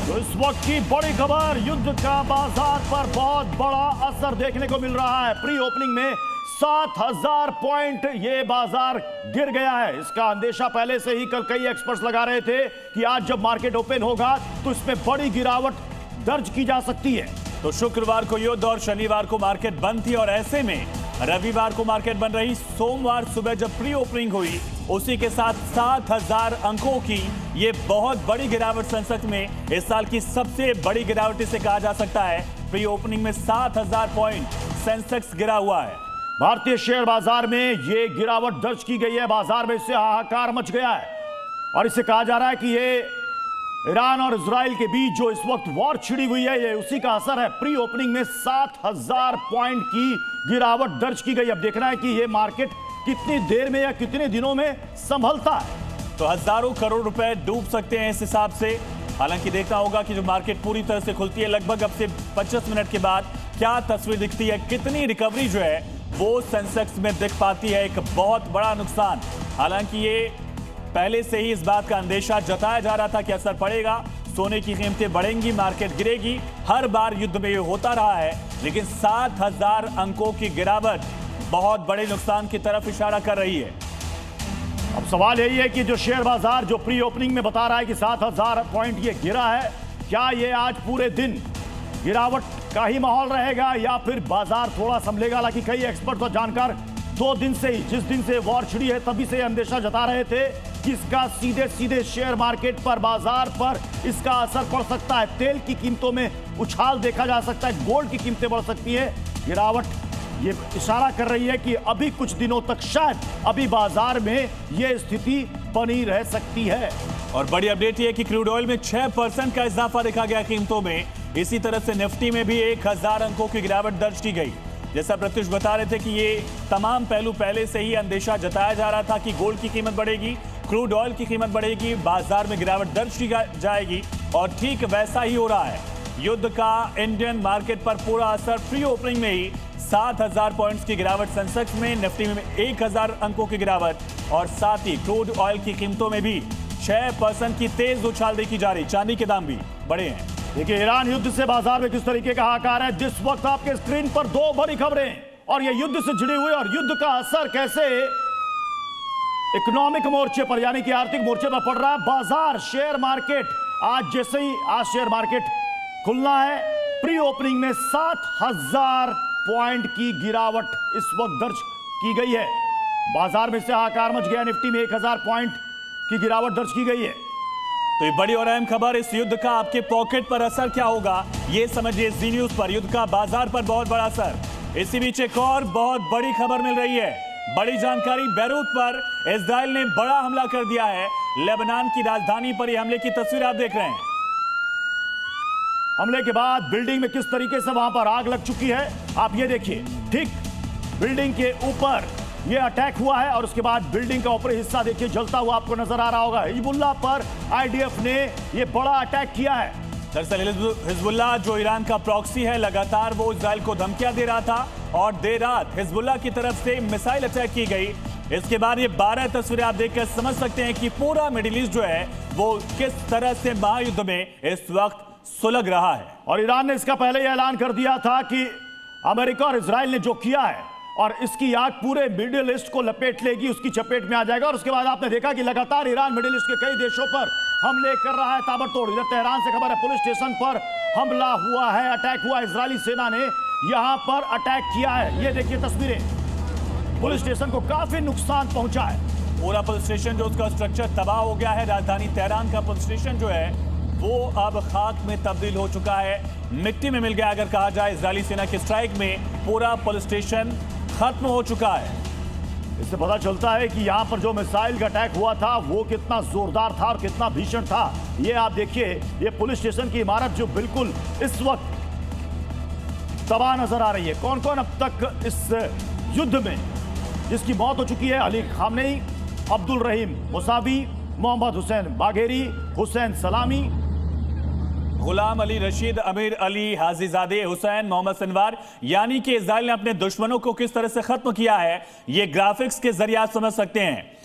तो इस वक्त की बड़ी खबर, युद्ध का बाजार पर बहुत बड़ा असर देखने को मिल रहा है। प्री ओपनिंग में 7000 पॉइंट ये बाजार गिर गया है। इसका अंदेशा पहले से ही कल कई एक्सपर्ट्स लगा रहे थे कि आज जब मार्केट ओपन होगा तो इसमें बड़ी गिरावट दर्ज की जा सकती है। तो शुक्रवार को युद्ध और शनिवार को मार्केट बंद थी और ऐसे में रविवार को मार्केट बंद रही। सोमवार सुबह जब प्री ओपनिंग हुई उसी के साथ 7000 अंकों की ये बहुत बड़ी गिरावट सेंसेक्स में, इस साल की सबसे बड़ी गिरावट इसे कहा जा सकता है। प्री ओपनिंग में 7000 पॉइंट सेंसेक्स गिरा हुआ है। भारतीय शेयर बाजार में ये गिरावट दर्ज की गई है। बाजार में इससे हाहाकार मच गया है और इसे कहा जा रहा है कि ये ईरान और इजराइल के बीच जो इस वक्त वॉर छिड़ी हुई है, ये उसी का असर है। प्री ओपनिंग में 7000 पॉइंट की गिरावट दर्ज की गई। अब देखना है कि ये मार्केट कितनी देर में या कितने दिनों में संभलता है। तो हजारों करोड़ रुपए डूब सकते हैं इस हिसाब से। हालांकि देखना होगा कि जो मार्केट पूरी तरह से खुलती है लगभग अब से 25 मिनट के बाद क्या तस्वीर दिखती है, कितनी रिकवरी जो है वो सेंसेक्स में दिख पाती है। एक बहुत बड़ा नुकसान, हालांकि ये पहले से ही इस बात का अंदेशा जताया जा रहा था कि असर पड़ेगा, सोने की कीमतें बढ़ेंगी, मार्केट गिरेगी। हर बार युद्ध में ये होता रहा है, लेकिन 7000 अंकों की गिरावट बहुत बड़े नुकसान की तरफ इशारा कर रही है। अब सवाल यही है कि जो शेयर बाजार जो प्री ओपनिंग में बता रहा है कि 7000 पॉइंट ये गिरा है, क्या ये आज पूरे दिन गिरावट का ही माहौल रहेगा या फिर बाजार थोड़ा संभलेगा? हालांकि कई एक्सपर्ट और जानकार 2 दिन से ही, जिस दिन से वॉर छिड़ी है तभी से अंदेशा जता रहे थे कि इसका सीधे सीधे शेयर मार्केट पर, बाजार पर इसका असर पड़ सकता है। तेल की कीमतों में उछाल देखा जा सकता है, गोल्ड की कीमतें बढ़ सकती है। गिरावट ये इशारा कर रही है कि अभी कुछ दिनों तक शायद अभी बाजार में ये स्थिति बनी रह सकती है। और बड़ी अपडेट ये कि क्रूड ऑयल में 6% का इजाफा देखा गया कीमतों में। इसी तरह से निफ्टी में भी 1000 अंकों की गिरावट दर्ज की गई। जैसा प्रत्युष बता रहे थे कि ये तमाम पहलू पहले से ही अंदेशा जताया जा रहा था कि गोल्ड की कीमत बढ़ेगी, क्रूड ऑयल की कीमत बढ़ेगी, बाजार में गिरावट दर्ज की जाएगी और ठीक वैसा ही हो रहा है। युद्ध का इंडियन मार्केट पर पूरा असर प्री ओपनिंग में ही 7000 पॉइंट्स की गिरावट सेंसेक्स में, निफ्टी में 1000 अंकों की गिरावट और साथ ही क्रूड ऑयल की कीमतों में भी 6% की तेज उछाल देखी जा रही। चांदी के दाम भी बढ़े हैं। देखिए ईरान युद्ध से बाजार में किस तरीके का हाहाकार है। जिस वक्त आपके स्क्रीन पर 2 बड़ी खबरें और ये युद्ध से जुड़ी हुई और युद्ध का असर कैसे इकोनॉमिक मोर्चे पर यानी कि आर्थिक मोर्चे पर पड़ रहा है। बाजार, शेयर मार्केट, आज जैसे ही आज शेयर मार्केट खुलना है, प्री ओपनिंग में 7000 पॉइंट की गिरावट इस वक्त दर्ज की गई है। बाजार में से हाहाकार मच गया। निफ्टी में 1000 पॉइंट की गिरावट दर्ज की गई है। तो ये बड़ी और अहम खबर, इस युद्ध का आपके पॉकेट पर असर क्या होगा ये समझिए जी न्यूज पर। युद्ध का बाजार पर बहुत बड़ा असर। इसी बीच एक और बहुत बड़ी खबर मिल रही है, बड़ी जानकारी। बैरूत पर इजराइल ने बड़ा हमला कर दिया है। लेबनान की राजधानी पर यह हमले की तस्वीर आप देख रहे हैं। हमले के बाद बिल्डिंग में किस तरीके से वहां पर आग लग चुकी है आप ये देखिए। ठीक बिल्डिंग के ऊपर ये अटैक हुआ है और उसके बाद बिल्डिंग का ऊपरी हिस्सा देखिए जलता हुआ आपको नजर आ रहा होगा। हिजबुल्लाह पर आईडीएफ ने ये बड़ा अटैक किया है। दरअसल हिजबुल्लाह जो ईरान का प्रॉक्सी है, लगातार वो इजराइल को धमकियां दे रहा था और देर रात हिजबुल्लाह की तरफ से मिसाइल अटैक की गई। इसके बाद ये 12 तस्वीरें आप देखकर समझ सकते हैं कि पूरा मिडिल ईस्ट जो है वो किस तरह से महायुद्ध में इस वक्त सुलग रहा है। और ईरान ने इसका पहले ही ऐलान कर दिया था कि अमेरिका और इजराइल ने जो किया है और इसकी आग पूरे मिडिल ईस्ट को लपेट लेगी, उसकी चपेट में आ जाएगा। और उसके बाद आपने देखा कि लगातार ईरान मिडिल ईस्ट के कई देशों पर हमले कर रहा है ताबड़तोड़। इधर तेहरान से खबर है पुलिस स्टेशन पर हमला हुआ है, अटैक हुआ। इजरायली सेना ने यहां पर अटैक किया है। ये देखिए तस्वीरें, पुलिस स्टेशन को काफी नुकसान पहुंचा है। पूरा पुलिस स्टेशन जो उसका स्ट्रक्चर तबाह हो गया है। राजधानी तेहरान का पुलिस स्टेशन जो है वो अब खाक में तब्दील हो चुका है, मिट्टी में मिल गया अगर कहा जाए। इजरायली सेना के स्ट्राइक में पूरा पुलिस स्टेशन खत्म हो चुका है। इससे पता चलता है कि यहां पर जो मिसाइल का अटैक हुआ था वो कितना जोरदार था और कितना भीषण था। ये आप देखिए, ये पुलिस स्टेशन की इमारत जो बिल्कुल इस वक्त तबाह नजर आ रही है। कौन कौन अब तक इस युद्ध में जिसकी मौत हो चुकी है? अली खामनेई, अब्दुल रहीम मुसावी, मोहम्मद हुसैन बाघेरी, हुसैन सलामी, गुलाम अली रशीद, अमीर अली हाजीजादे, हुसैन मोहम्मद सिनवार। यानी कि इजराइल ने अपने दुश्मनों को किस तरह से खत्म किया है ये ग्राफिक्स के जरिए आप समझ सकते हैं।